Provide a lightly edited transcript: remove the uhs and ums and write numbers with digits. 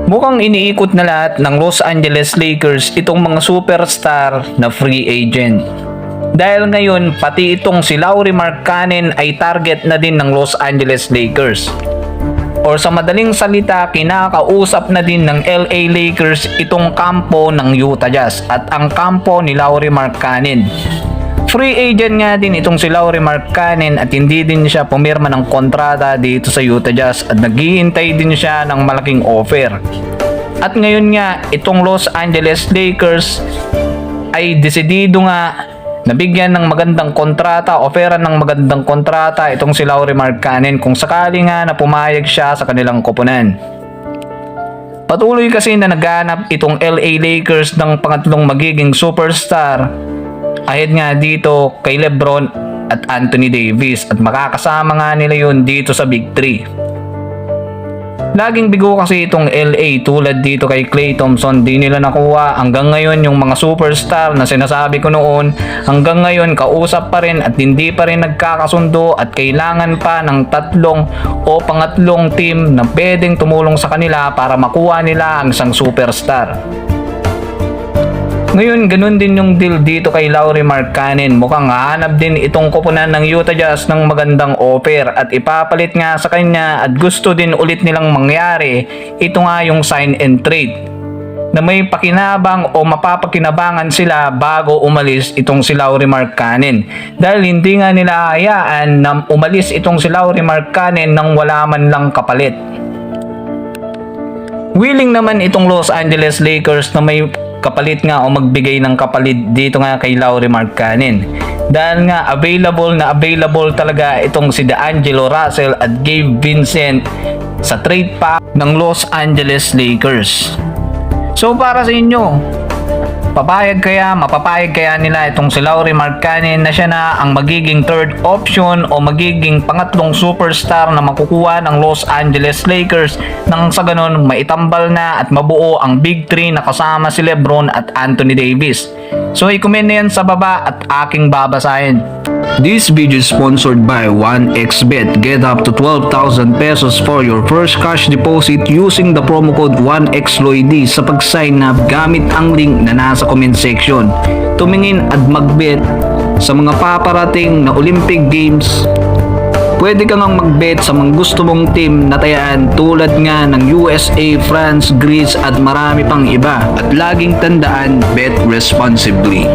Mukhang iniikot na lahat ng Los Angeles Lakers itong mga superstar na free agent. Dahil ngayon, pati itong si Lauri Markkanen ay target na din ng Los Angeles Lakers. Or sa madaling salita, kinakausap na din ng LA Lakers itong kampo ng Utah Jazz at ang kampo ni Lauri Markkanen. Free agent nga din itong si Lauri Markkanen at hindi din siya pumirma ng kontrata dito sa Utah Jazz at naghihintay din siya ng malaking offer. At ngayon nga, itong Los Angeles Lakers ay desidido nga nabigyan ng magandang kontrata, offeran ng magandang kontrata itong si Lauri Markkanen kung sakali nga na pumayag siya sa kanilang koponan. Patuloy kasi na naghanap itong LA Lakers ng pangatlong magiging superstar ahead nga dito kay LeBron at Anthony Davis at makakasama nga nila yun dito sa Big 3. Laging bigo kasi itong LA tulad dito kay Klay Thompson, di nila nakuha hanggang ngayon yung mga superstar na sinasabi ko noon, hanggang ngayon kausap pa rin at hindi pa rin nagkakasundo at kailangan pa ng tatlong o pangatlong team na pwedeng tumulong sa kanila para makuha nila ang isang superstar. Ngayon, ganun din yung deal dito kay Lauri Markkanen. Mukhang hahanap din itong koponan ng Utah Jazz ng magandang offer at ipapalit nga sa kanya at gusto din ulit nilang mangyari ito nga yung sign and trade na may pakinabang o mapapakinabangan sila bago umalis itong si Lauri Markkanen. Dahil hindi nga nila hayaan na umalis itong si Lauri Markkanen nang wala man lang kapalit. Willing naman itong Los Angeles Lakers na may kapalit nga o magbigay ng kapalit dito nga kay Lauri Markkanen. Dahil nga available talaga itong si D'Angelo Russell at Gabe Vincent sa trade pack ng Los Angeles Lakers. So para sa inyo, mapapayag kaya nila itong si Lauri Markkanen na siya na ang magiging third option o magiging pangatlong superstar na makukuha ng Los Angeles Lakers nang sa ganun maitambal na at mabuo ang Big 3 na kasama si LeBron at Anthony Davis. So i-comment na yan sa baba at aking babasahin. This video is sponsored by 1xBet. Get up to 12,000 pesos for your first cash deposit using the promo code 1xLoyD sa pag-sign up gamit ang link na nasa comment section. Tumingin at mag-bet sa mga paparating na Olympic Games. Pwede ka ngang mag-bet sa mga gusto mong team na tayaan tulad nga ng USA, France, Greece at marami pang iba. At laging tandaan, bet responsibly.